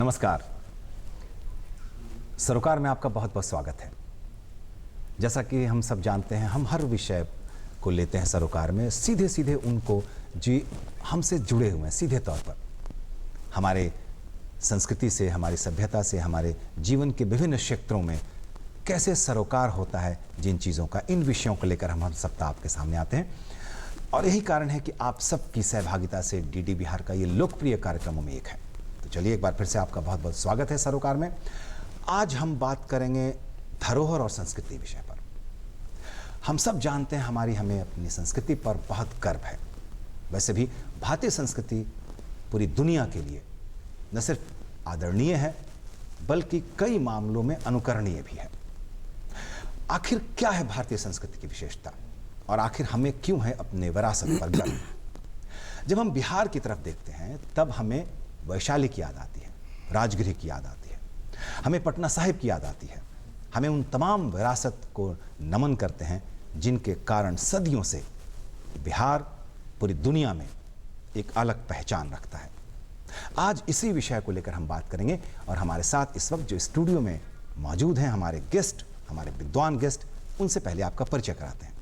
नमस्कार। सरोकार में आपका बहुत बहुत स्वागत है। जैसा कि हम सब जानते हैं, हम हर विषय को लेते हैं सरोकार में, सीधे सीधे उनको जी हमसे जुड़े हुए हैं, सीधे तौर पर हमारे संस्कृति से, हमारी सभ्यता से, हमारे जीवन के विभिन्न क्षेत्रों में कैसे सरोकार होता है, जिन चीज़ों का, इन विषयों को लेकर हम सप्ताह आपके सामने आते हैं। और यही कारण है कि आप सबकी सहभागिता से डीडी बिहार का ये लोकप्रिय कार्यक्रमों में एक है। तो चलिए, एक बार फिर से आपका बहुत बहुत स्वागत है सरोकार में। आज हम बात करेंगे धरोहर और संस्कृति विषय पर। हम सब जानते हैं हमें अपनी संस्कृति पर बहुत गर्व है। वैसे भी भारतीय संस्कृति पूरी दुनिया के लिए न सिर्फ आदरणीय है, बल्कि कई मामलों में अनुकरणीय भी है। आखिर क्या है भारतीय संस्कृति की विशेषता, और आखिर हमें क्यों है अपने विरासत पर गर्व? जब हम बिहार की तरफ देखते हैं, तब हमें वैशाली की याद आती है, राजगृह की याद आती है, हमें पटना साहिब की याद आती है। हमें उन तमाम विरासत को नमन करते हैं जिनके कारण सदियों से बिहार पूरी दुनिया में एक अलग पहचान रखता है। आज इसी विषय को लेकर हम बात करेंगे, और हमारे साथ इस वक्त जो स्टूडियो में मौजूद हैं हमारे गेस्ट, हमारे विद्वान गेस्ट, उनसे पहले आपका परिचय कराते हैं।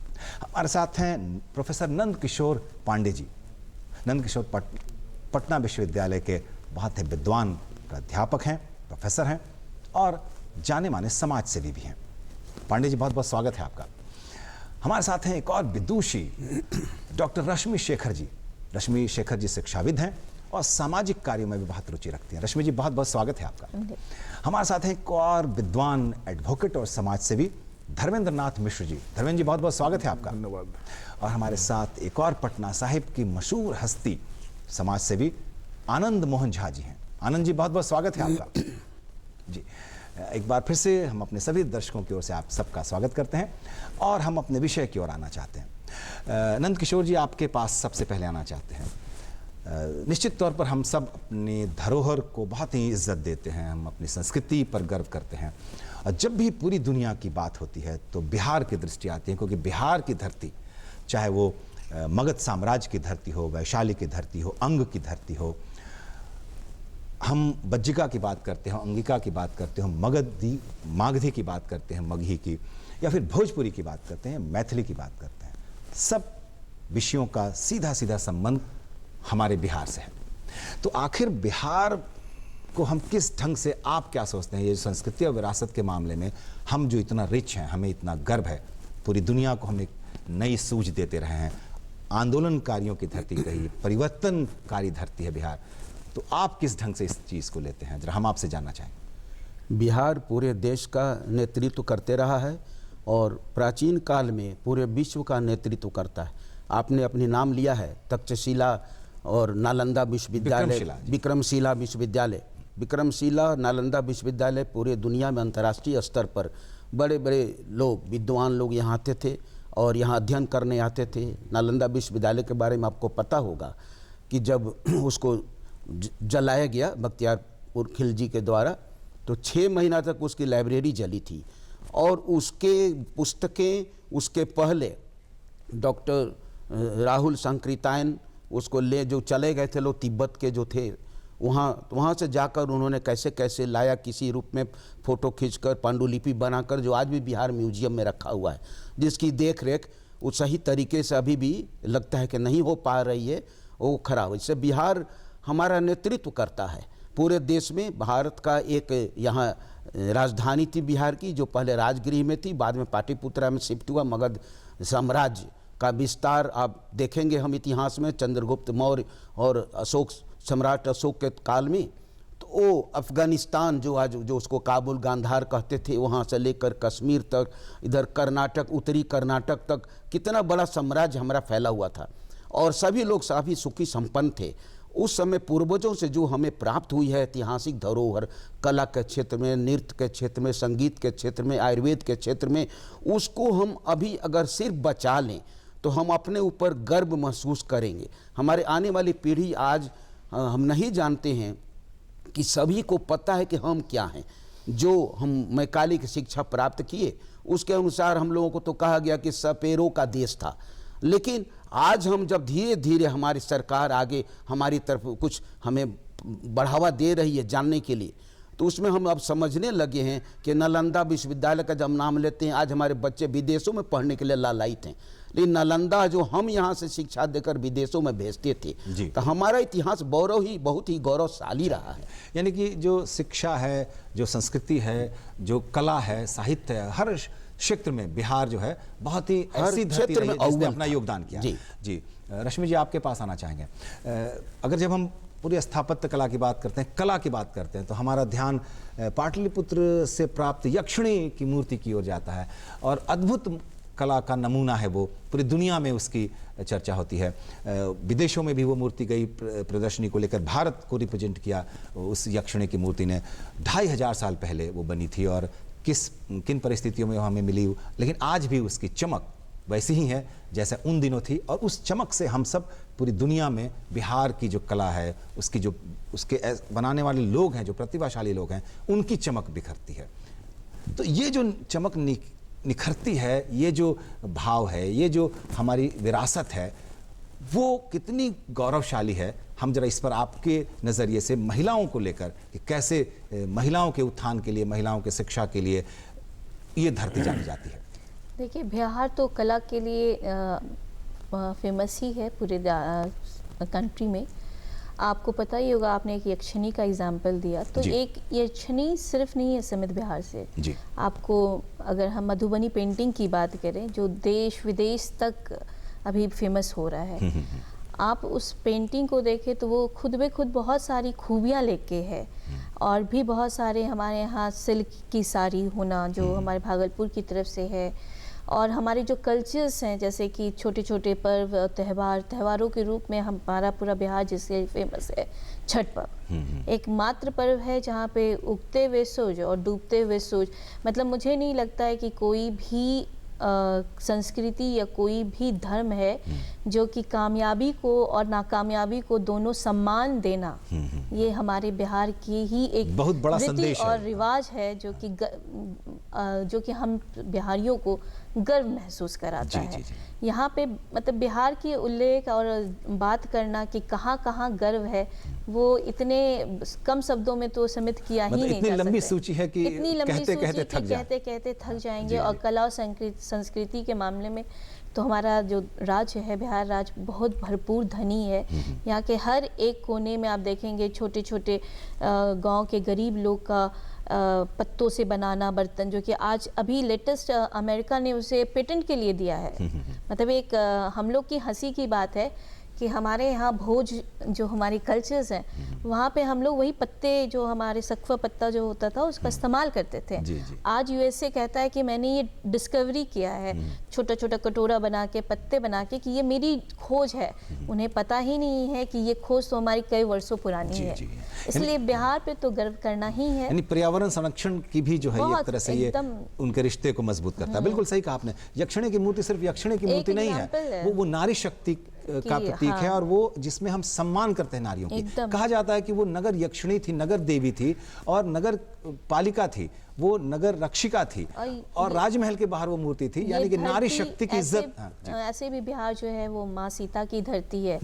हमारे साथ हैं प्रोफेसर नंद किशोर पांडे जी। नंद किशोर पटना विश्वविद्यालय के बहुत ही विद्वान प्राध्यापक हैं, प्रोफेसर हैं और जाने माने समाज सेवी भी हैं। पांडे जी, बहुत बहुत स्वागत है आपका। हमारे साथ हैं एक और विदुषी, डॉक्टर रश्मि शेखर जी। रश्मि शेखर जी शिक्षाविद हैं और सामाजिक कार्यों में भी बहुत रुचि रखती हैं। रश्मि जी, बहुत बहुत स्वागत है आपका। हमारे साथ हैं एक और विद्वान, एडवोकेट और समाज सेवी, धर्मेंद्र नाथ मिश्र जी। धर्मेंद्र जी, बहुत बहुत स्वागत है आपका। धन्यवाद। और हमारे साथ एक और पटना साहिब की मशहूर हस्ती, समाज सेवी आनंद मोहन झा जी हैं। आनंद जी, बहुत बहुत स्वागत है आपका। जी, एक बार फिर से हम अपने सभी दर्शकों की ओर से आप सबका स्वागत करते हैं, और हम अपने विषय की ओर आना चाहते हैं। नंद किशोर जी, आपके पास सबसे पहले आना चाहते हैं। निश्चित तौर पर हम सब अपनी धरोहर को बहुत ही इज्जत देते हैं, हम अपनी संस्कृति पर गर्व करते हैं, और जब भी पूरी दुनिया की बात होती है तो बिहार की दृष्टि आती है, क्योंकि बिहार की धरती, चाहे वो मगध साम्राज्य की धरती हो, वैशाली की धरती हो, अंग की धरती हो, हम बज्जिका की बात करते हो, अंगिका की बात करते हो, मागधी की बात करते हैं, मगही की, या फिर भोजपुरी की बात करते हैं, मैथिली की बात करते हैं, सब विषयों का सीधा सीधा संबंध हमारे बिहार से है। तो आखिर बिहार को हम किस ढंग से, आप क्या सोचते हैं, ये संस्कृति और विरासत के मामले में हम जो इतना रिच हैं, हमें इतना गर्व है, पूरी दुनिया को हम एक नई सूझ देते रहे हैं, आंदोलनकारियों की धरती कही, परिवर्तनकारी धरती है बिहार, तो आप किस ढंग से इस चीज़ को लेते हैं, जरा हम आपसे जानना चाहें। बिहार पूरे देश का नेतृत्व करते रहा है और प्राचीन काल में पूरे विश्व का नेतृत्व करता है। आपने अपनी नाम लिया है तक्षशिला और नालंदा विश्वविद्यालय, विक्रमशिला नालंदा विश्वविद्यालय पूरे दुनिया में अंतर्राष्ट्रीय स्तर पर बड़े बड़े लोग, विद्वान लोग यहाँ आते थे और यहाँ अध्ययन करने आते थे। नालंदा विश्वविद्यालय के बारे में आपको पता होगा कि जब उसको जलाया गया बख्तियारपुर खिलजी के द्वारा, तो 6 महीना तक उसकी लाइब्रेरी जली थी, और उसके पुस्तकें, उसके पहले डॉक्टर राहुल संकृतायन उसको ले जो चले गए थे लोग, तिब्बत के जो थे, वहाँ से जाकर उन्होंने कैसे कैसे लाया, किसी रूप में फ़ोटो खींचकर पांडुलिपि बनाकर, जो आज भी बिहार म्यूजियम में रखा हुआ है, जिसकी देख रेख वो सही तरीके से अभी भी लगता है कि नहीं हो पा रही है, वो खराब। इससे बिहार हमारा नेतृत्व करता है पूरे देश में। भारत का एक यहाँ राजधानी थी बिहार की, जो पहले राजगृह में थी, बाद में पाटलिपुत्रा में शिफ्ट हुआ। मगध साम्राज्य का विस्तार आप देखेंगे हम इतिहास में, चंद्रगुप्त मौर्य और अशोक, सम्राट अशोक के काल में, तो वो अफगानिस्तान जो आज जो उसको काबुल गांधार कहते थे, वहाँ से लेकर कश्मीर तक, इधर कर्नाटक, उत्तरी कर्नाटक तक, कितना बड़ा साम्राज्य हमारा फैला हुआ था, और सभी लोग काफ़ी सुखी संपन्न थे। उस समय पूर्वजों से जो हमें प्राप्त हुई है ऐतिहासिक धरोहर, कला के क्षेत्र में, नृत्य के क्षेत्र में, संगीत के क्षेत्र में, आयुर्वेद के क्षेत्र में, उसको हम अभी अगर सिर्फ बचा लें तो हम अपने ऊपर गर्व महसूस करेंगे। हमारे आने वाली पीढ़ी आज हम नहीं जानते हैं कि सभी को पता है कि हम क्या हैं। जो हम मैकाले की शिक्षा प्राप्त किए उसके अनुसार हम लोगों को तो कहा गया कि सपेरों का देश था, लेकिन आज हम जब धीरे धीरे हमारी सरकार आगे हमारी तरफ कुछ हमें बढ़ावा दे रही है जानने के लिए, तो उसमें हम अब समझने लगे हैं कि नालंदा विश्वविद्यालय का जब नाम लेते हैं, आज हमारे बच्चे विदेशों में पढ़ने के लिए लालायित हैं, लेकिन नालंदा जो हम यहाँ से शिक्षा देकर विदेशों में भेजते थे, तो हमारा इतिहास बहुत ही गौरवशाली रहा है। यानी कि जो शिक्षा है, जो संस्कृति है, जो कला है, साहित्य है, हर क्षेत्र में बिहार जो है बहुत ही ऐसी धरती रही है जिसने अपना योगदान किया। जी रश्मि जी, आपके पास आना चाहेंगे। अगर जब हम पूरी स्थापत्य कला की बात करते हैं, कला की बात करते हैं, तो हमारा ध्यान पाटलिपुत्र से प्राप्त यक्षिणी की मूर्ति की ओर जाता है और अद्भुत कला का नमूना है वो, पूरी दुनिया में उसकी चर्चा होती है। विदेशों में भी वो मूर्ति गई प्रदर्शनी को लेकर, भारत को रिप्रेजेंट किया उस यक्षिणी की मूर्ति ने। 2500 साल पहले वो बनी थी और किन परिस्थितियों में हमें मिली, लेकिन आज भी उसकी चमक वैसी ही है जैसे उन दिनों थी, और उस चमक से हम सब पूरी दुनिया में बिहार की जो कला है, उसके बनाने वाले लोग हैं, जो प्रतिभाशाली लोग हैं, उनकी चमक बिखरती है। तो ये जो चमक निखरती है, ये जो भाव है, ये जो हमारी विरासत है, वो कितनी गौरवशाली है। हम जरा इस पर आपके नज़रिए से महिलाओं को लेकर कि कैसे महिलाओं के उत्थान के लिए, महिलाओं के शिक्षा के लिए ये धरती जानी जाती है। देखिए, बिहार तो कला के लिए फेमस ही है पूरे कंट्री में। आपको पता ही होगा, आपने एक यक्षिणी का एग्जाम्पल दिया, तो एक यक्षिणी सिर्फ नहीं है सीमित बिहार से जी। आपको अगर हम मधुबनी पेंटिंग की बात करें, जो देश विदेश तक अभी फेमस हो रहा है, आप उस पेंटिंग को देखें तो वो खुद ब खुद बहुत सारी खूबियाँ लेके है। और भी बहुत सारे हमारे यहाँ सिल्क की साड़ी होना, जो हमारे भागलपुर की तरफ से है, और हमारे जो कल्चर्स हैं, जैसे कि छोटे छोटे पर्व, त्योहारों के रूप में हमारा पूरा बिहार जिससे फेमस है छठ पर्व। एकमात्र पर्व है जहाँ पे उगते हुए सूरज और डूबते हुए सूरज, मतलब मुझे नहीं लगता है कि कोई भी संस्कृति या कोई भी धर्म है जो कि कामयाबी को और नाकामयाबी को दोनों सम्मान देना, ये हमारे बिहार की ही एक बहुत बड़ा संदेश और रिवाज है, जो कि हम बिहारियों को गर्व महसूस कराता है। यहाँ पे मतलब बिहार की उल्लेख और बात करना कि कहाँ कहाँ गर्व है, वो इतने कम शब्दों में तो सीमित किया ही नहीं जा सकता। इतनी लंबी सूची है कि कहते कहते थक जाएंगे। और कला और संस्कृति के मामले में तो हमारा जो राज्य है, बिहार राज्य, बहुत भरपूर धनी है। यहाँ के हर एक कोने में आप देखेंगे छोटे छोटे गांव के गरीब लोग का पत्तों से बनाना बर्तन, जो कि आज अभी लेटेस्ट अमेरिका ने उसे पेटेंट के लिए दिया है। मतलब एक हम लोग की हंसी की बात है कि हमारे यहाँ भोज जो हमारी कल्चर्स हैं, वहाँ पे हम लोग वही पत्ते, जो हमारे सखुआ पत्ता जो होता था, उसका इस्तेमाल करते थे। आज यूएसए कहता है कि मैंने ये डिस्कवरी किया है, छोटा छोटा कटोरा बना के, पत्ते बना के, कि ये मेरी खोज है। उन्हें पता ही नहीं है कि ये खोज तो हमारी कई वर्षों पुरानी है। इसलिए बिहार पे तो गर्व करना ही है। यानी पर्यावरण संरक्षण की भी जो है एक तरह से ये उनके रिश्ते को मजबूत करता है। बिल्कुल सही कहा आपने। यक्षिणी की मूर्ति सिर्फ यक्षिणी की मूर्ति नहीं है, वो नारी शक्ति का प्रतीक है, और वो जिसमें हम सम्मान करते हैं नारियों की। कहा जाता है कि वो नगर यक्षिणी थी, नगर देवी थी और नगर पालिका थी, वो नगर रक्षिका थी, और राजमहल के बाहर वो मूर्ति थी, यानी कि नारी शक्ति की इज्जत। ऐसे भी बिहार जो है वो माँ सीता की धरती है,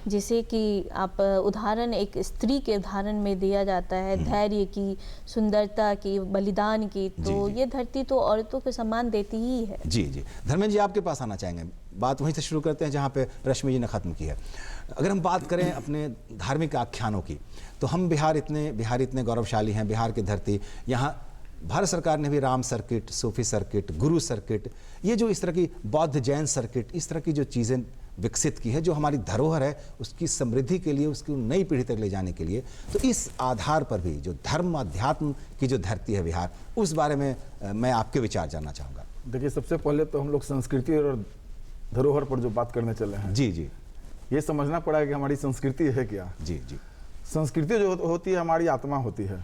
जिसे कि आप उदाहरण एक स्त्री के उदाहरण में दिया जाता है, धैर्य की, सुंदरता की, बलिदान की। तो ये धरती तो औरतों को सम्मान देती ही है। जी जी। धर्मेंद्र जी, आपके पास आना चाहेंगे। बात वहीं से शुरू करते हैं जहाँ पे रश्मि जी ने खत्म की है। अगर हम बात करें अपने धार्मिक आख्यानों की, तो हम बिहार इतने गौरवशाली हैं, बिहार की धरती। यहाँ भारत सरकार ने भी राम सर्किट, सूफी सर्किट, गुरु सर्किट, ये जो इस तरह की बौद्ध जैन सर्किट, इस तरह की जो चीज़ें विकसित की है, जो हमारी धरोहर है उसकी समृद्धि के लिए, उसकी नई पीढ़ी तक ले जाने के लिए। तो इस आधार पर भी जो धर्म अध्यात्म की जो धरती है बिहार, उस बारे में मैं आपके विचार जानना चाहूँगा। देखिए, सबसे पहले तो हम लोग संस्कृति और धरोहर पर जो बात करने चले हैं, जी जी, ये समझना पड़ा कि हमारी संस्कृति है क्या। जी जी। संस्कृति जो होती है हमारी आत्मा होती है,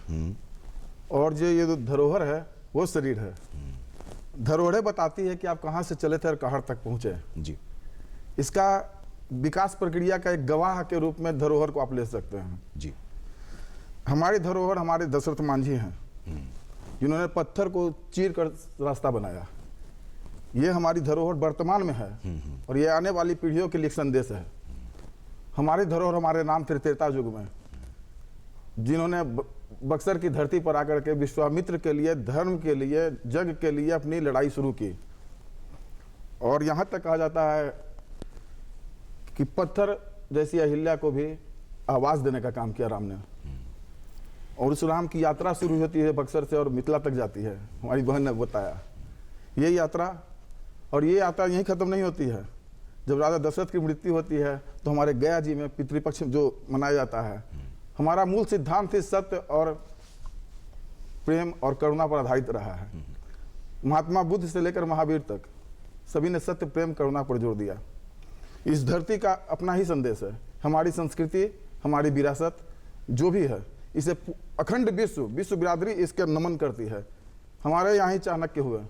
और जो ये धरोहर है वो शरीर है। धरोहरें बताती है कि आप कहाँ से चले थे और कहाँ तक पहुँचे। जी। इसका विकास प्रक्रिया का एक गवाह के रूप में धरोहर को आप ले सकते हैं। जी। हमारी धरोहर हमारे दशरथ मांझी हैं, जिन्होंने पत्थर को चीर कर रास्ता बनाया। ये हमारी धरोहर वर्तमान में है, और ये आने वाली पीढ़ियों के लिए संदेश है। हमारी धरोहर हमारे नाम त्रेता युग में जिन्होंने बक्सर की धरती पर आकर के विश्वामित्र के लिए, धर्म के लिए, जग के लिए अपनी लड़ाई शुरू की। और यहाँ तक कहा जाता है कि पत्थर जैसी अहिल्या को भी आवाज़ देने का काम किया राम ने। और उस राम की यात्रा शुरू होती है बक्सर से और मिथिला तक जाती है। हमारी बहन ने बताया ये यात्रा, और ये यात्रा यहीं ख़त्म नहीं होती है। जब राजा दशरथ की मृत्यु होती है तो हमारे गया जी में पितृपक्ष जो मनाया जाता है, हमारा मूल सिद्धांत ही सत्य और प्रेम और करुणा पर आधारित रहा है। महात्मा बुद्ध से लेकर महावीर तक सभी ने सत्य, प्रेम, करुणा पर जोर दिया। इस धरती का अपना ही संदेश है। हमारी संस्कृति, हमारी विरासत जो भी है, इसे अखंड विश्व बिरादरी इसके नमन करती है। हमारे यहाँ ही चाणक्य हुए,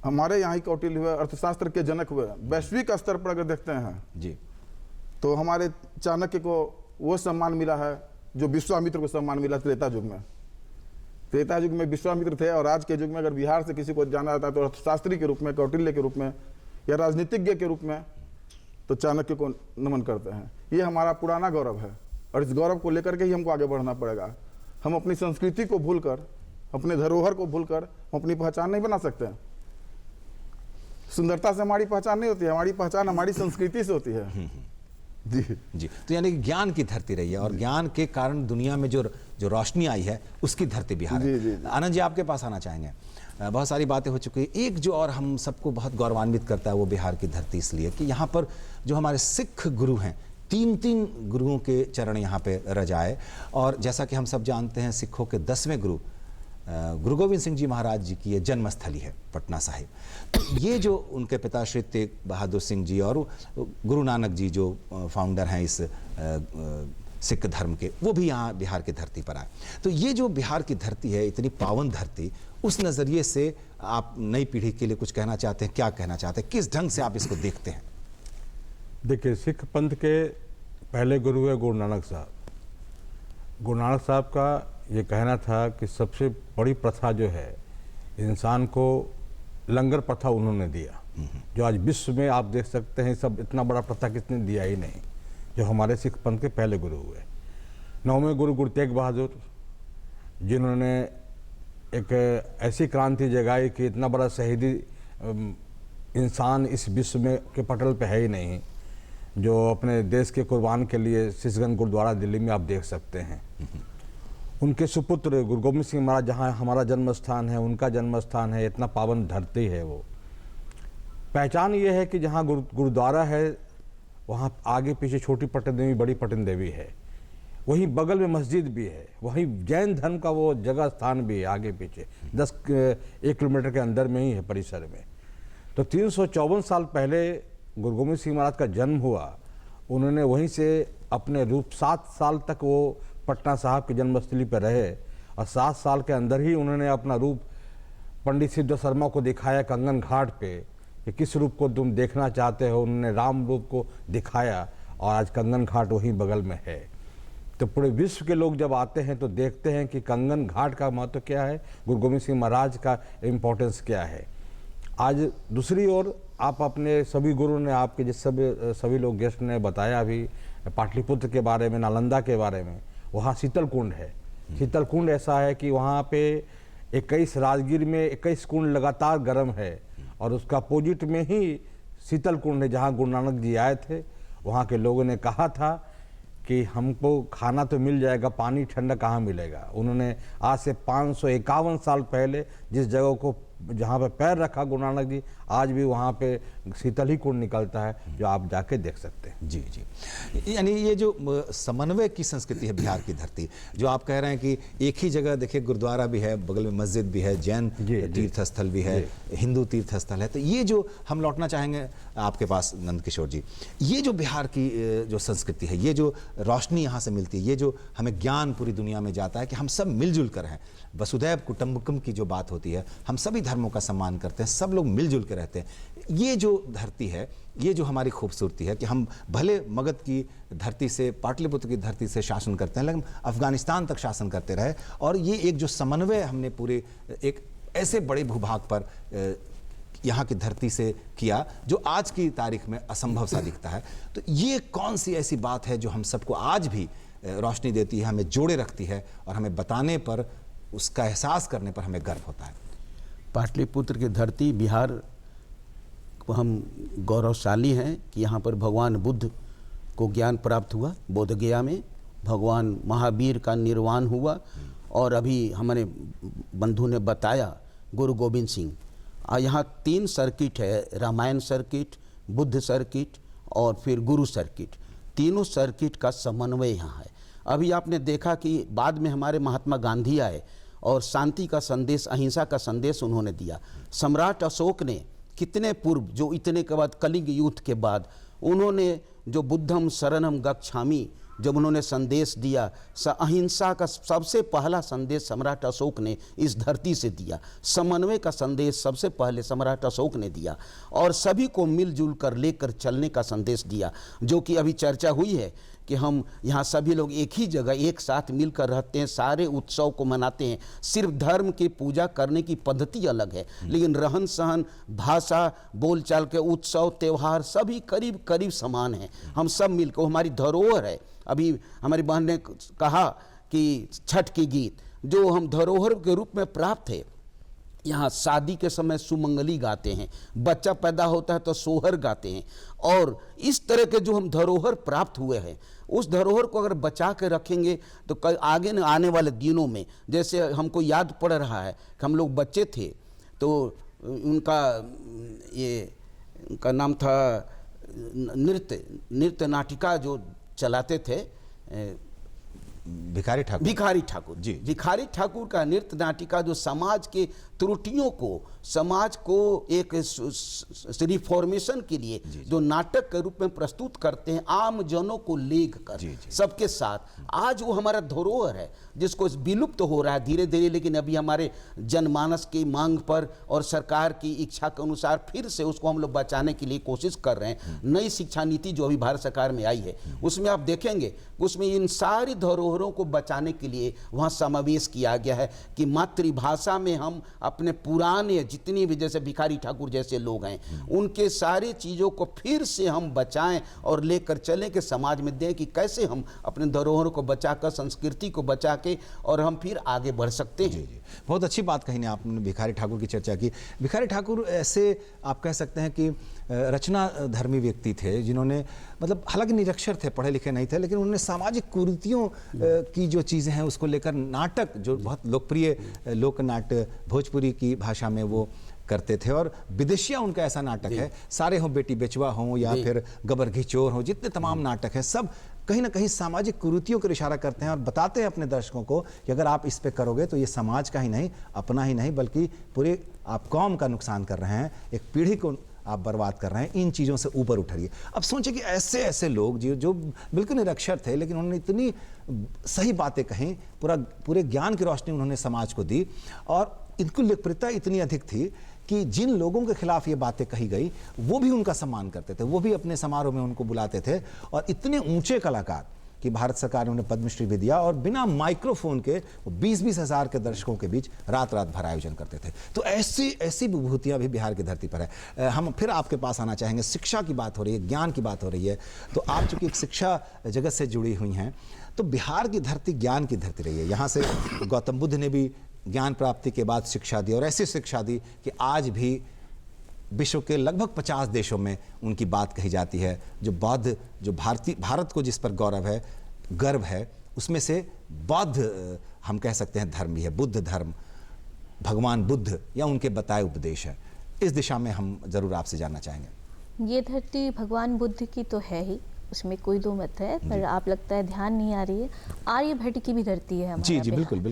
हमारे यहाँ ही कौटिल्य हुए, अर्थशास्त्र के जनक हुए। वैश्विक स्तर पर अगर देखते हैं जी, तो हमारे चाणक्य को वो सम्मान मिला है जो विश्वामित्र को सम्मान मिला त्रेता युग में। त्रेता युग में विश्वामित्र थे, और आज के युग में अगर बिहार से किसी को जाना जाता है तो अर्थशास्त्री के रूप में, कौटिल्य के रूप में, या राजनीतिज्ञ के रूप में तो चाणक्य को नमन करते हैं। ये हमारा पुराना गौरव है, और इस गौरव को लेकर के ही हमको आगे बढ़ना पड़ेगा। हम अपनी संस्कृति को भूलकर, अपने धरोहर को भूलकर हम अपनी पहचान नहीं बना सकते। सुंदरता से हमारी पहचान नहीं होती है, हमारी पहचान हमारी संस्कृति से होती है। जी जी, तो यानी कि ज्ञान की धरती रही है, और ज्ञान के कारण दुनिया में जो रोशनी आई है उसकी धरती बिहार है। जी, जी। आनंद जी, आपके पास आना चाहेंगे। बहुत सारी बातें हो चुकी है। एक जो और हम सबको बहुत गौरवान्वित करता है वो बिहार की धरती इसलिए कि यहाँ पर जो हमारे सिख गुरु हैं, 3 गुरुओं के चरण यहाँ पे रजाए। और जैसा कि हम सब जानते हैं, सिखों के 10वें गुरु गुरु गोविंद सिंह जी महाराज जी की ये जन्मस्थली है पटना साहिब। तो ये जो उनके पिता श्री तेग बहादुर सिंह जी और गुरु नानक जी जो फाउंडर हैं इस सिख धर्म के, वो भी यहाँ बिहार की धरती पर आए। तो ये जो बिहार की धरती है, इतनी पावन धरती, उस नज़रिए से आप नई पीढ़ी के लिए कुछ कहना चाहते हैं? क्या कहना चाहते हैं? किस ढंग से आप इसको देखते हैं? देखिए, सिख पंथ के पहले गुरु है गुरु नानक साहब। गुरु नानक साहब का ये कहना था कि सबसे बड़ी प्रथा जो है, इंसान को लंगर प्रथा उन्होंने दिया, जो आज विश्व में आप देख सकते हैं सब इतना बड़ा प्रथा किसने दिया ही नहीं, जो हमारे सिख पंथ के पहले गुरु हुए। 9वें गुरु गुरु तेग बहादुर, जिन्होंने एक ऐसी क्रांति जगाई कि इतना बड़ा शहीदी इंसान इस विश्व में के पटल पे है ही नहीं, जो अपने देश के कुर्बान के लिए शीशगंज गुरुद्वारा दिल्ली में आप देख सकते हैं। उनके सुपुत्र गुरु गोविंद सिंह महाराज, जहाँ हमारा जन्म स्थान है, उनका जन्म स्थान है। इतना पावन धरती है वो। पहचान ये है कि जहाँ गुरुद्वारा है, वहाँ आगे पीछे छोटी पटन देवी, बड़ी पटन देवी है। वहीं बगल में मस्जिद भी है, वहीं जैन धर्म का वो जगह स्थान भी है आगे पीछे, 1 किलोमीटर के अंदर में ही है परिसर में। तो 354 साल पहले गुरु गोविंद सिंह महाराज का जन्म हुआ। उन्होंने वहीं से अपने रूप 7 साल तक वो पटना साहब की जन्मस्थली पर रहे, और 7 साल के अंदर ही उन्होंने अपना रूप पंडित सिद्ध शर्मा को दिखाया कंगन घाट पे कि किस रूप को तुम देखना चाहते हो। उन्होंने राम रूप को दिखाया, और आज कंगन घाट वहीं बगल में है। तो पूरे विश्व के लोग जब आते हैं तो देखते हैं कि कंगन घाट का महत्व क्या है, गुरु गोविंद सिंह महाराज का इम्पोर्टेंस क्या है। आज दूसरी ओर आप अपने सभी गुरु ने, आपके जिस सभी लोग गेस्ट ने बताया अभी पाटलिपुत्र के बारे में, नालंदा के बारे में, वहाँ शीतल कुंड है। शीतल कुंड ऐसा है कि वहाँ पे 21 राजगीर में 21 कुंड लगातार गर्म है, और उसका अपोजिट में ही शीतल कुंड है जहाँ गुरु नानक जी आए थे। वहाँ के लोगों ने कहा था कि हमको खाना तो मिल जाएगा, पानी ठंडा कहाँ मिलेगा। उन्होंने आज से 551 साल पहले जिस जगह को, जहाँ पे पैर रखा गुरु नानक जी, आज भी वहाँ पे शीतल ही कुंड निकलता है, जो आप जाके देख सकते हैं। जी जी, यानी ये जो समन्वय की संस्कृति है बिहार की धरती, जो आप कह रहे हैं कि एक ही जगह देखिए गुरुद्वारा भी है, बगल में मस्जिद भी है, जैन तीर्थ स्थल भी है, हिंदू तीर्थ स्थल है। तो ये जो हम लौटना चाहेंगे आपके पास नंद किशोर जी, ये जो बिहार की जो संस्कृति है, ये जो रोशनी यहाँ से मिलती है, ये जो हमें ज्ञान पूरी दुनिया में जाता है कि हम सब मिलजुल कर हैं, वसुधैव कुटुंबकम की जो बात होती है, हम सभी धर्मों का सम्मान करते हैं, सब लोग मिलजुल के रहते हैं। ये जो धरती है, ये जो हमारी खूबसूरती है कि हम भले मगध की धरती से, पाटलिपुत्र की धरती से शासन करते हैं, लेकिन अफगानिस्तान तक शासन करते रहे। और ये एक जो समन्वय हमने पूरे एक ऐसे बड़े भूभाग पर यहाँ की धरती से किया, जो आज की तारीख में असंभव सा दिखता है। तो ये कौन सी ऐसी बात है जो हम सबको आज भी रोशनी देती है, हमें जोड़े रखती है और हमें बताने पर, उसका एहसास करने पर हमें गर्व होता है। पाटलिपुत्र की धरती बिहार को हम गौरवशाली हैं कि यहाँ पर भगवान बुद्ध को ज्ञान प्राप्त हुआ। बोधगया में भगवान महावीर का निर्वाण हुआ और अभी हमारे बंधु ने बताया गुरु गोविंद सिंह। यहाँ 3 सर्किट है, रामायण सर्किट, बुद्ध सर्किट और फिर गुरु सर्किट। तीनों सर्किट का समन्वय यहाँ है। अभी आपने देखा कि बाद में हमारे महात्मा गांधी आए और शांति का संदेश, अहिंसा का संदेश उन्होंने दिया। सम्राट अशोक ने कितने पूर्व, जो इतने के बाद कलिंग युद्ध के बाद उन्होंने जो बुद्धम शरणम गच्छामि जब उन्होंने संदेश दिया, अहिंसा का सबसे पहला संदेश सम्राट अशोक ने इस धरती से दिया। समन्वय का संदेश सबसे पहले सम्राट अशोक ने दिया और सभी को मिलजुल कर लेकर चलने का संदेश दिया, जो कि अभी चर्चा हुई है कि हम यहाँ सभी लोग एक ही जगह एक साथ मिलकर रहते हैं, सारे उत्सव को मनाते हैं। सिर्फ धर्म की पूजा करने की पद्धति अलग है, लेकिन रहन सहन, भाषा, बोलचाल के उत्सव, त्यौहार सभी करीब करीब समान हैं। हम सब मिलकर, हमारी धरोहर है। अभी हमारी बहन ने कहा कि छठ की गीत जो हम धरोहर के रूप में प्राप्त है, यहाँ शादी के समय सुमंगली गाते हैं, बच्चा पैदा होता है तो सोहर गाते हैं, और इस तरह के जो हम धरोहर प्राप्त हुए हैं, उस धरोहर को अगर बचा के रखेंगे तो आगे आने वाले दिनों में, जैसे हमको याद पड़ रहा है कि हम लोग बच्चे थे तो उनका नाम था नृत्य नाटिका जो चलाते थे, भिखारी ठाकुर जी। भिखारी ठाकुर का नृत्य नाटिका जो समाज के त्रुटियों को, समाज को एक रिफॉर्मेशन के लिए जो नाटक के रूप में प्रस्तुत करते हैं, आम जनों को लेख कर सबके साथ, आज वो हमारा धरोहर है जिसको विलुप्त हो रहा है धीरे धीरे। लेकिन अभी हमारे जनमानस की मांग पर और सरकार की इच्छा के अनुसार फिर से उसको हम लोग बचाने के लिए कोशिश कर रहे हैं। नई शिक्षा नीति जो अभी भारत सरकार में आई है, उसमें आप देखेंगे उसमें इन सारी धरोहरों को बचाने के लिए वहाँ समावेश किया गया है कि मातृभाषा में हम अपने पुराने जितनी भी, जैसे भिखारी ठाकुर जैसे लोग हैं, उनके सारी चीज़ों को फिर से हम बचाएं और लेकर चलें कि समाज में दें कि कैसे हम अपने धरोहर को बचाकर, संस्कृति को बचा के और हम फिर आगे बढ़ सकते हैं। जी। बहुत अच्छी बात कही ने आपने, भिखारी ठाकुर की चर्चा की। भिखारी ठाकुर ऐसे आप कह सकते हैं कि रचना धर्मी व्यक्ति थे जिन्होंने, मतलब हालांकि निरक्षर थे, पढ़े लिखे नहीं थे, लेकिन उन्होंने सामाजिक कुरीतियों की जो चीज़ें हैं उसको लेकर नाटक, जो बहुत लोकप्रिय लोक नाट्य भोजपुरी की भाषा में वो करते थे, और विदेशिया उनका ऐसा नाटक है, सारे हों बेटी बेचवा हों या फिर गबर घिचोर हों, जितने तमाम नाटक हैं, सब कहीं ना कहीं सामाजिक कुरीतियों को इशारा करते हैं और बताते हैं अपने दर्शकों को कि अगर आप इस पे करोगे तो ये समाज का ही नहीं, अपना ही नहीं, बल्कि पूरे आप कौम का नुकसान कर रहे हैं, एक पीढ़ी को आप बर्बाद कर रहे हैं। इन चीज़ों से ऊपर उठिए। अब सोचिए कि ऐसे ऐसे लोग जो बिल्कुल निरक्षर थे, लेकिन उन्होंने इतनी सही बातें कहीं, पूरे ज्ञान की रोशनी उन्होंने समाज को दी, और इनकी लोकप्रियता इतनी अधिक थी कि जिन लोगों के खिलाफ ये बातें कही गई वो भी उनका सम्मान करते थे, वो भी अपने समारोह में उनको बुलाते थे, और इतने ऊंचे कलाकार कि भारत सरकार ने उन्हें पद्मश्री भी दिया, और बिना माइक्रोफोन के 20-20 हज़ार के दर्शकों के बीच रात रात भर आयोजन करते थे। तो ऐसी विभूतियां भी बिहार की धरती पर है। हम फिर आपके पास आना चाहेंगे। शिक्षा की बात हो रही है, ज्ञान की बात हो रही है, तो आप चूंकि एक शिक्षा जगत से जुड़ी हुई हैं, तो बिहार की धरती ज्ञान की धरती रही है। यहाँ से गौतम बुद्ध ने भी ज्ञान प्राप्ति के बाद शिक्षा दी, और ऐसी शिक्षा दी कि आज भी विश्व के लगभग 50 देशों में उनकी बात कही जाती है। जो बौद्ध, जो भारत को जिस पर गौरव है, गर्व है, उसमें से बौद्ध हम कह सकते हैं धर्म भी है, बुद्ध धर्म, भगवान बुद्ध या उनके बताए उपदेश है। इस दिशा में हम जरूर आपसे जानना चाहेंगे। ये धरती भगवान बुद्ध की तो है ही, उसमें कोई दो मत है, पर आप लगता है ध्यान नहीं आ रही है, आर्यभट्ट की भी धरती है हमारा। जी बिल्कुल,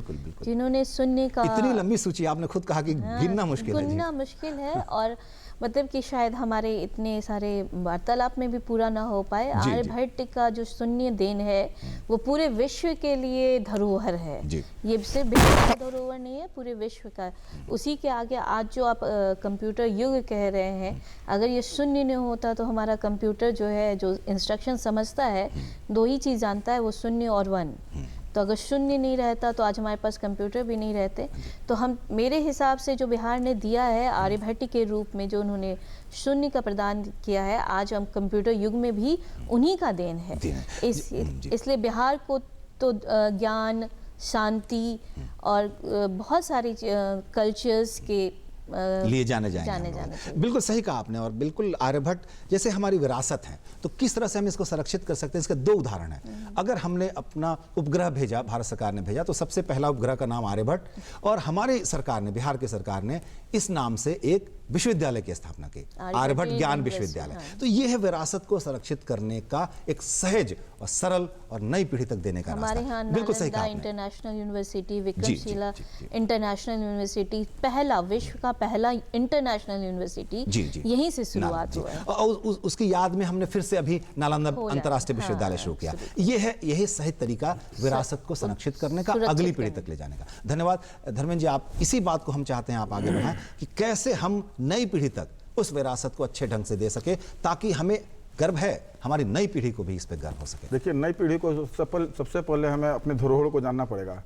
जिन्होंने शून्य का, इतनी लंबी सूची आपने खुद कहा कि गिनना मुश्किल है, और मतलब कि शायद हमारे इतने सारे वार्तालाप में भी पूरा ना हो पाए। आर्यभट्ट का जो शून्य देन है वो पूरे विश्व के लिए धरोहर है। ये सिर्फ बिहार का धरोहर नहीं है, पूरे विश्व का। उसी के आगे आज जो आप कंप्यूटर युग कह रहे हैं, अगर ये शून्य नहीं होता तो हमारा कंप्यूटर जो है, जो इंस्ट्रक्शन समझता है, दो ही चीज़ जानता है, वो शून्य और 1। तो अगर शून्य नहीं रहता तो आज हमारे पास कंप्यूटर भी नहीं रहते। तो हम, मेरे हिसाब से जो बिहार ने दिया है आर्यभट्ट के रूप में, जो उन्होंने शून्य का प्रदान किया है, आज हम कंप्यूटर युग में भी उन्हीं का देन है। इसलिए बिहार को तो ज्ञान, शांति और बहुत सारी कल्चर्स के लिए जाने जाएंगे। बिल्कुल सही कहा आपने। और बिल्कुल आर्यभट्ट जैसे हमारी विरासत है, तो किस तरह से हम इसको संरक्षित कर सकते हैं, इसके दो उदाहरण हैं। अगर हमने अपना उपग्रह भेजा, भारत सरकार ने भेजा, तो सबसे पहला उपग्रह का नाम आर्यभट्ट, और हमारी सरकार ने, बिहार की सरकार ने इस नाम से एक विश्वविद्यालय की स्थापना की, आर्यभट्ट ज्ञान विश्वविद्यालय। तो ये है विरासत को संरक्षित करने का एक सहज और सरल और नई पीढ़ी तक देने का हमारे यहाँ बिल्कुल सही कहा international university, Vikramshila international university, पहला विश्व का पहला इंटरनेशनल यूनिवर्सिटी यहीं से शुरुआत हुआ है। और उसकी याद में हमने फिर से अभी नालंदा अंतर्राष्ट्रीय विश्वविद्यालय शुरू किया। ये है यही सही तरीका विरासत को संरक्षित करने का, अगली पीढ़ी तक ले जाने का। धन्यवाद धर्मेंद्र जी, आप इसी बात को हम चाहते हैं आप आगे बढ़ाएं कि कैसे हम नई पीढ़ी तक उस विरासत को अच्छे ढंग से दे सके, ताकि हमें गर्व है, हमारी नई पीढ़ी को भी इस पे गर्व हो सके। देखिए, नई पीढ़ी को सबसे पहले हमें अपने धरोहर को जानना पड़ेगा।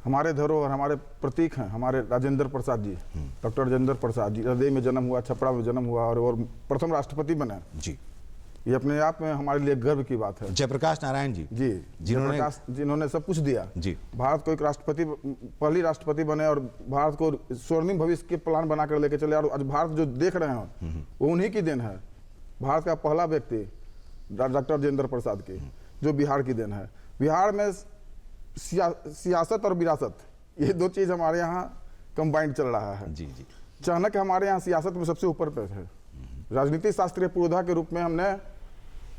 हमारे धरोहर, हमारे प्रतीक हैं हमारे राजेंद्र प्रसाद जी, डॉक्टर राजेंद्र प्रसाद जी, हृदय में जन्म हुआ, छपरा में जन्म हुआ और प्रथम राष्ट्रपति बने जी। ये अपने आप में हमारे लिए गर्व की बात है। जयप्रकाश नारायण जी जिन्होंने सब कुछ दिया जी। भारत को एक राष्ट्रपति, पहली राष्ट्रपति बने और भारत को स्वर्णिम भविष्य के प्लान बनाकर लेके चले। और आज भारत जो देख रहे हैं वो उन्हीं की देन है। भारत का पहला व्यक्ति डॉक्टर राजेंद्र प्रसाद की, जो बिहार की देन है। बिहार में सियासत और विरासत, ये दो चीज हमारे यहाँ कंबाइंड चल रहा है जी। चाणक्य हमारे यहाँ सियासत में सबसे ऊपर पे थे। राजनीति शास्त्र के पुरोधा के रूप में हमने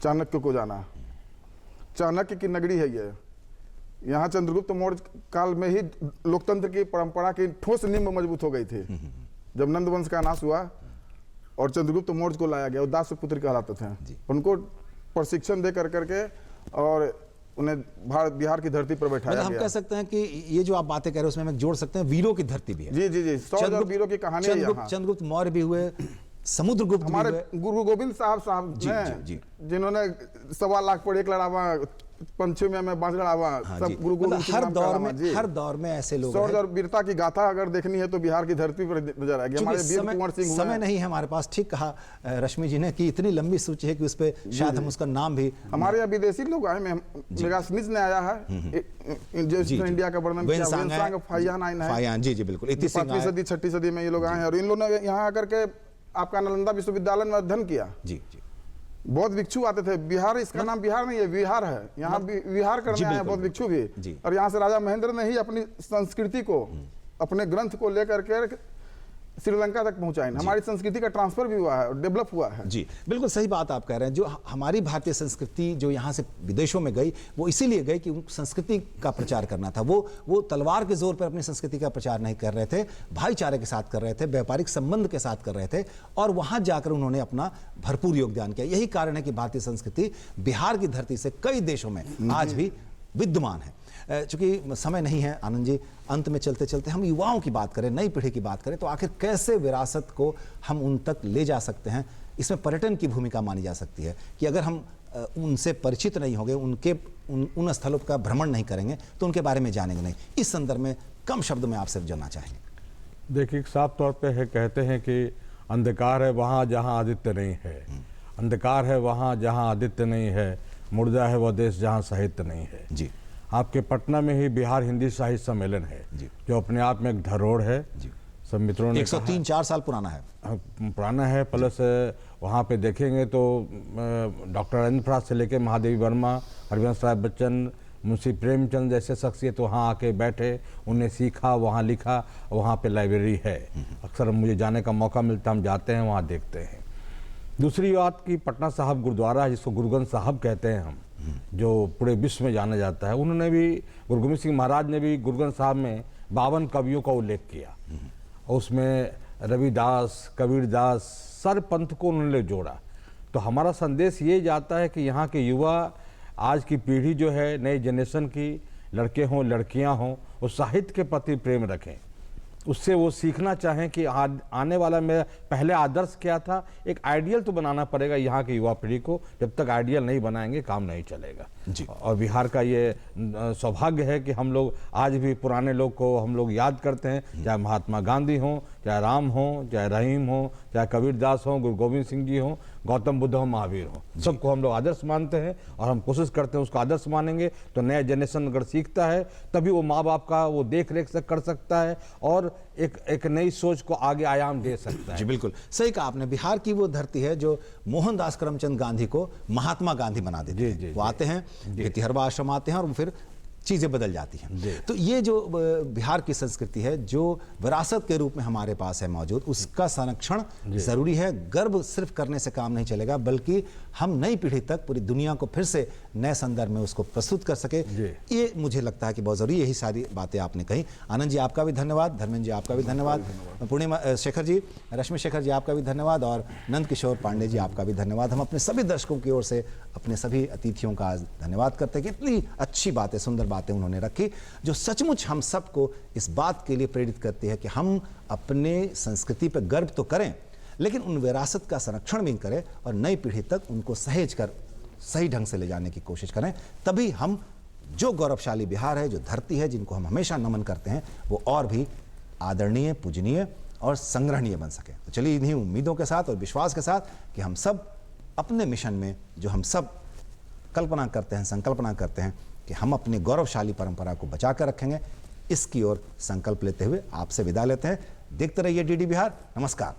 चाणक्य को जाना। चाणक्य की नगरी है ये। यहाँ चंद्रगुप्त मौर्य काल में ही लोकतंत्र की परंपरा की ठोस नींव मजबूत हो गई थी। जब नंद वंश का नाश हुआ और चंद्रगुप्त मौर्य को लाया गया, दास पुत्र कहलाते थे, उनको प्रशिक्षण दे करके और उन्हें बिहार की धरती पर बैठाया गया। हम कह सकते हैं कि ये जो आप बातें कह रहे हैं उसमें हम जोड़ सकते हैं वीरों की धरती भी है। जी। 100 वीरों की कहानी है यहाँ। चंद्रगुप्त मौर्य भी हुए, समुद्रगुप्त हमारे गुरु गोविंद साहब जी, जिन्होंने 1.25 लाख पर एक लड़ावा, पंचमी में 5 लड़ावा, सब गुरु गोविंद हर दौर में ऐसे लोग हैं। और वीरता की गाथा अगर देखनी है तो बिहार की धरती पर नजर आएगी। हमारे वीर कुंवर सिंह समय नहीं है हमारे पास। ठीक कहा रश्मि जी ने कि इतनी लंबी सूची है कि उस पे शायद हम उसका नाम भी, हमारे यहाँ विदेशी लोग आए, मेगा स्मिथ ने आया है जो इंडिया का वर्णन किया, फायान जी बिल्कुल 5वीं सदी 6वीं सदी में ये लोग आए हैं और इन लोगों ने यहाँ आकर के आपका नालंदा विश्वविद्यालय में अध्ययन किया जी। बहुत भिक्षु आते थे। बिहार, इसका नाम बिहार नहीं है, विहार है। यहाँ विहार करने आए बहुत भिक्षु भी। और यहाँ से राजा महेंद्र ने ही अपनी संस्कृति को, अपने ग्रंथ को लेकर के श्रीलंका तक पहुंचाए। हमारी संस्कृति का ट्रांसफर भी हुआ है और डेवलप हुआ है जी। बिल्कुल सही बात आप कह रहे हैं। जो हमारी भारतीय संस्कृति जो यहाँ से विदेशों में गई, वो इसीलिए गई कि उन संस्कृति का प्रचार करना था। वो तलवार के जोर पर अपनी संस्कृति का प्रचार नहीं कर रहे थे, भाईचारे के साथ कर रहे थे, व्यापारिक संबंध के साथ कर रहे थे, और वहां जाकर उन्होंने अपना भरपूर योगदान किया। यही कारण है कि भारतीय संस्कृति बिहार की धरती से कई देशों में आज भी विद्यमान है। चूंकि समय नहीं है आनंद जी, अंत में चलते चलते हम युवाओं की बात करें, नई पीढ़ी की बात करें, तो आखिर कैसे विरासत को हम उन तक ले जा सकते हैं? इसमें पर्यटन की भूमिका मानी जा सकती है कि अगर हम उनसे परिचित नहीं होंगे, उन स्थलों का भ्रमण नहीं करेंगे, तो उनके बारे में जानेंगे नहीं। इस संदर्भ में कम शब्द में आपसे जानना चाहेंगे। देखिए, साफ तौर पे है, कहते हैं कि अंधकार है वहाँ जहाँ आदित्य नहीं है, अंधकार है वहाँ जहाँ आदित्य नहीं है, मुर्दा है वह देश जहाँ साहित्य नहीं है जी। आपके पटना में ही बिहार हिंदी साहित्य सम्मेलन है जो अपने आप में एक धरोहर है। सब मित्रों ने 103-4 साल पुराना है प्लस वहाँ पे देखेंगे तो डॉक्टर राजेंद्र प्रसाद से लेकर महादेवी वर्मा, हरिवंश राय बच्चन, मुंशी प्रेमचंद जैसे शख्सियत वहाँ आके बैठे, उन्हें सीखा, वहाँ लिखा। वहाँ पे लाइब्रेरी है। अक्सर मुझे जाने का मौका मिलता, हम जाते हैं, वहाँ देखते हैं। दूसरी बात कि पटना साहब गुरुद्वारा है, जिसको गुरु ग्रंथ साहब कहते हैं हम, जो पूरे विश्व में जाना जाता है। उन्होंने भी, गुरु गोविंद सिंह महाराज ने भी गुरु ग्रंथ साहब में 52 कवियों का उल्लेख किया। उसमें रविदास, कबीरदास, सारे पंथ को उन्होंने जोड़ा। तो हमारा संदेश ये जाता है कि यहाँ के युवा, आज की पीढ़ी जो है, नई जनरेशन की, लड़के हों लड़कियाँ हों, वो साहित्य के प्रति प्रेम रखें, उससे वो सीखना चाहें कि आने वाला मेरा पहले आदर्श क्या था। एक आइडियल तो बनाना पड़ेगा यहाँ की युवा पीढ़ी को। जब तक आइडियल नहीं बनाएंगे काम नहीं चलेगा जी। और बिहार का ये सौभाग्य है कि हम लोग आज भी पुराने लोग को हम लोग याद करते हैं, चाहे महात्मा गांधी हों, चाहे राम हो, चाहे रहीम हो, चाहे कबीरदास हो, गुरु गोविंद सिंह जी हो, गौतम बुद्ध हो, महावीर हो, सबको हम लोग आदर्श मानते हैं और हम कोशिश करते हैं उसको आदर्श मानेंगे तो नया जनरेशन अगर सीखता है तभी वो माँ बाप का वो देख रेख कर सकता है और एक नई सोच को आगे आयाम दे सकता है। जी बिल्कुल सही कहा आपने। बिहार की वो धरती है जो मोहनदास करमचंद गांधी को महात्मा गांधी बना देती है। वो आते हैं, भितिहरवा आश्रम आते हैं और फिर चीज़ें बदल जाती हैं। तो ये जो बिहार की संस्कृति है जो विरासत के रूप में हमारे पास है मौजूद, उसका संरक्षण ज़रूरी है। गर्व सिर्फ करने से काम नहीं चलेगा, बल्कि हम नई पीढ़ी तक पूरी दुनिया को फिर से नए संदर्भ में उसको प्रस्तुत कर सके, ये मुझे लगता है कि बहुत ज़रूरी। यही सारी बातें आपने कही। आनंद जी आपका भी धन्यवाद, धर्मेंद्र जी आपका भी धन्यवाद, पूर्णिमा शेखर जी, रश्मि शेखर जी आपका भी धन्यवाद और नंद किशोर पांडे जी आपका भी धन्यवाद। हम अपने सभी दर्शकों की ओर से अपने सभी अतिथियों का आज धन्यवाद करते हैं कि इतनी अच्छी बातें, सुंदर बातें उन्होंने रखी जो सचमुच हम सबको इस बात के लिए प्रेरित करती है कि हम अपने संस्कृति पर गर्व तो करें, लेकिन उन विरासत का संरक्षण भी करें और नई पीढ़ी तक उनको सहेज कर सही ढंग से ले जाने की कोशिश करें। तभी हम जो गौरवशाली बिहार है, जो धरती है, जिनको हम हमेशा नमन करते हैं, वो और भी आदरणीय, पूजनीय और संग्रहणीय बन सके। तो चलिए इन्हीं उम्मीदों के साथ और विश्वास के साथ कि हम सब अपने मिशन में जो हम सब कल्पना करते हैं, संकल्पना करते हैं कि हम अपनी गौरवशाली परंपरा को बचा कर रखेंगे, इसकी ओर संकल्प लेते हुए आपसे विदा लेते हैं। देखते रहिए डीडी बिहार। नमस्कार।